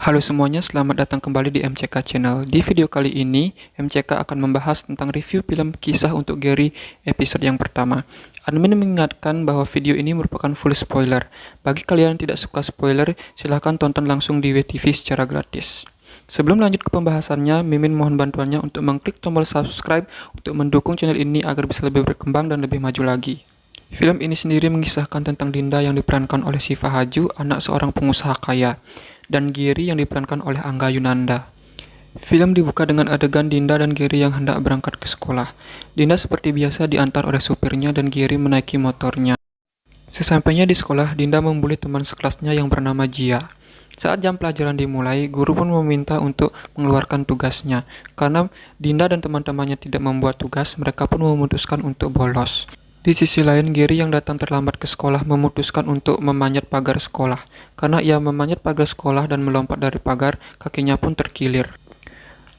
Halo semuanya, selamat datang kembali di MCK Channel. Di video kali ini, MCK akan membahas tentang review film Kisah untuk Gary episode yang pertama. Admin mengingatkan bahwa video ini merupakan full spoiler. Bagi kalian yang tidak suka spoiler, silahkan tonton langsung di WTV secara gratis. Sebelum lanjut ke pembahasannya, Mimin mohon bantuannya untuk mengklik tombol subscribe untuk mendukung channel ini agar bisa lebih berkembang dan lebih maju lagi. Film ini sendiri mengisahkan tentang Dinda yang diperankan oleh Siva Haju, anak seorang pengusaha kaya, dan Gary yang diperankan oleh Angga Yunanda. Film dibuka dengan adegan Dinda dan Gary yang hendak berangkat ke sekolah. Dinda seperti biasa diantar oleh supirnya dan Gary menaiki motornya. Sesampainya di sekolah, Dinda membuli teman sekelasnya yang bernama Jia. Saat jam pelajaran dimulai, guru pun meminta untuk mengeluarkan tugasnya. Karena Dinda dan teman-temannya tidak membuat tugas, mereka pun memutuskan untuk bolos. Di sisi lain, Gary yang datang terlambat ke sekolah memutuskan untuk memanjat pagar sekolah. Karena ia memanjat pagar sekolah dan melompat dari pagar, kakinya pun terkilir.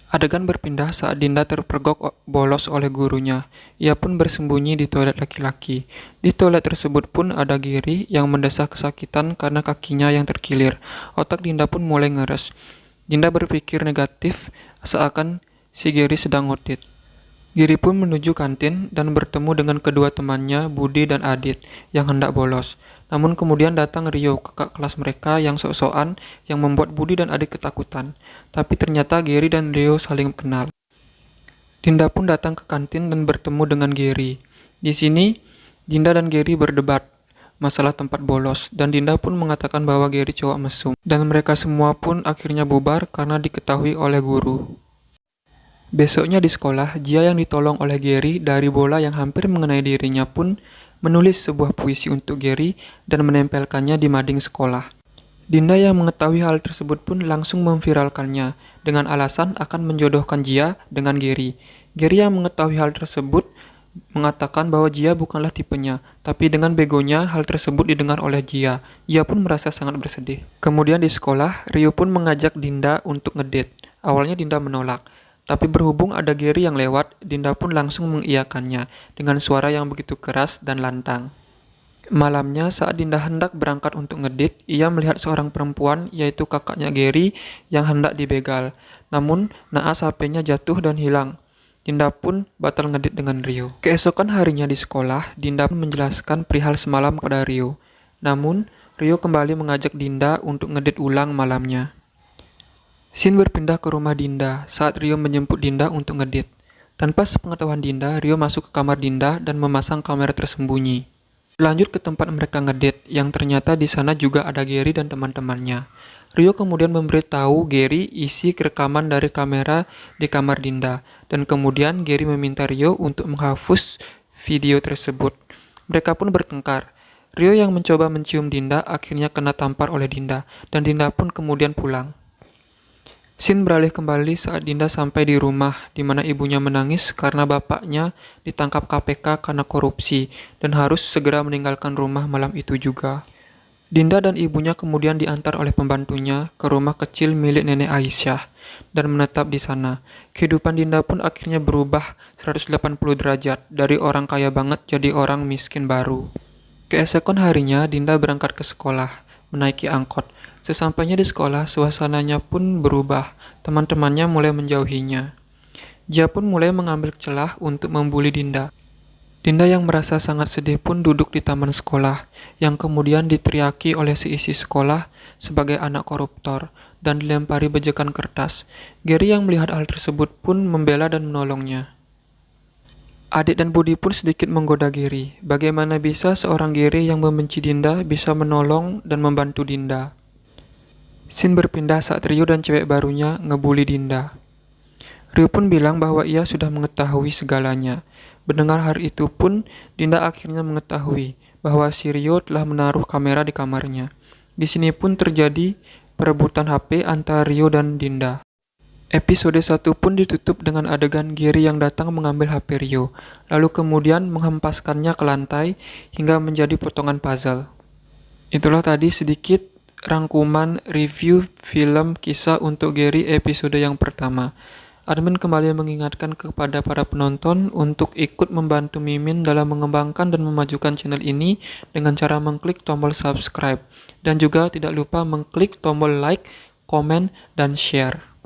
Adegan berpindah saat Dinda terpergok bolos oleh gurunya. Ia pun bersembunyi di toilet laki-laki. Di toilet tersebut pun ada Gary yang mendesah kesakitan karena kakinya yang terkilir. Otak Dinda pun mulai ngeres. Dinda berpikir negatif seakan si Gary sedang ngotit. Giri pun menuju kantin dan bertemu dengan kedua temannya, Budi dan Adit, yang hendak bolos. Namun kemudian datang Rio, kakak kelas mereka yang sok-sokan, yang membuat Budi dan Adit ketakutan. Tapi ternyata Giri dan Rio saling kenal. Dinda pun datang ke kantin dan bertemu dengan Giri. Di sini, Dinda dan Giri berdebat masalah tempat bolos, dan Dinda pun mengatakan bahwa Giri cowok mesum. Dan mereka semua pun akhirnya bubar karena diketahui oleh guru. Besoknya di sekolah, Jia yang ditolong oleh Gary dari bola yang hampir mengenai dirinya pun menulis sebuah puisi untuk Gary dan menempelkannya di mading sekolah. Dinda yang mengetahui hal tersebut pun langsung memviralkannya dengan alasan akan menjodohkan Jia dengan Gary. Gary yang mengetahui hal tersebut mengatakan bahwa Jia bukanlah tipenya, tapi dengan begonya hal tersebut didengar oleh Jia. Jia pun merasa sangat bersedih. Kemudian di sekolah, Rio pun mengajak Dinda untuk ngedate. Awalnya Dinda menolak. Tapi berhubung ada Gary yang lewat, Dinda pun langsung mengiyakannya dengan suara yang begitu keras dan lantang. Malamnya saat Dinda hendak berangkat untuk ngedit, ia melihat seorang perempuan yaitu kakaknya Gary yang hendak dibegal. Namun naas HP-nya jatuh dan hilang. Dinda pun batal ngedit dengan Rio. Keesokan harinya di sekolah, Dinda pun menjelaskan perihal semalam kepada Rio. Namun Rio kembali mengajak Dinda untuk ngedit ulang malamnya. Scene berpindah ke rumah Dinda saat Rio menjemput Dinda untuk ngedit. Tanpa sepengetahuan Dinda, Rio masuk ke kamar Dinda dan memasang kamera tersembunyi. Lanjut ke tempat mereka ngedit, yang ternyata di sana juga ada Gary dan teman-temannya. Rio kemudian memberitahu Gary isi rekaman dari kamera di kamar Dinda, dan kemudian Gary meminta Rio untuk menghapus video tersebut. Mereka pun bertengkar. Rio yang mencoba mencium Dinda akhirnya kena tampar oleh Dinda, dan Dinda pun kemudian pulang. Scene beralih kembali saat Dinda sampai di rumah, di mana ibunya menangis karena bapaknya ditangkap KPK karena korupsi dan harus segera meninggalkan rumah malam itu juga. Dinda dan ibunya kemudian diantar oleh pembantunya ke rumah kecil milik nenek Aisyah dan menetap di sana. Kehidupan Dinda pun akhirnya berubah 180 derajat dari orang kaya banget jadi orang miskin baru. Keesokan harinya Dinda berangkat ke sekolah, menaiki angkot. Sesampainya di sekolah, suasananya pun berubah. Teman-temannya mulai menjauhinya. Jia pun mulai mengambil celah untuk membuli Dinda. Dinda yang merasa sangat sedih pun duduk di taman sekolah, yang kemudian diteriaki oleh seisi sekolah sebagai anak koruptor dan dilempari bejekan kertas. Gary yang melihat hal tersebut pun membela dan menolongnya. Adit dan Budi pun sedikit menggoda Gary. Bagaimana bisa seorang Gary yang membenci Dinda bisa menolong dan membantu Dinda? Scene berpindah saat Rio dan cewek barunya ngebully Dinda. Rio pun bilang bahwa ia sudah mengetahui segalanya. Mendengar hal itu pun, Dinda akhirnya mengetahui bahwa si Rio telah menaruh kamera di kamarnya. Di sini pun terjadi perebutan HP antara Rio dan Dinda. Episode 1 pun ditutup dengan adegan Gary yang datang mengambil HP Rio, lalu kemudian menghempaskannya ke lantai hingga menjadi potongan puzzle. Itulah tadi sedikit rangkuman review film Kisah untuk Gary episode yang pertama. Admin kembali mengingatkan kepada para penonton untuk ikut membantu Mimin dalam mengembangkan dan memajukan channel ini dengan cara mengklik tombol subscribe. Dan juga tidak lupa mengklik tombol like komen, dan share.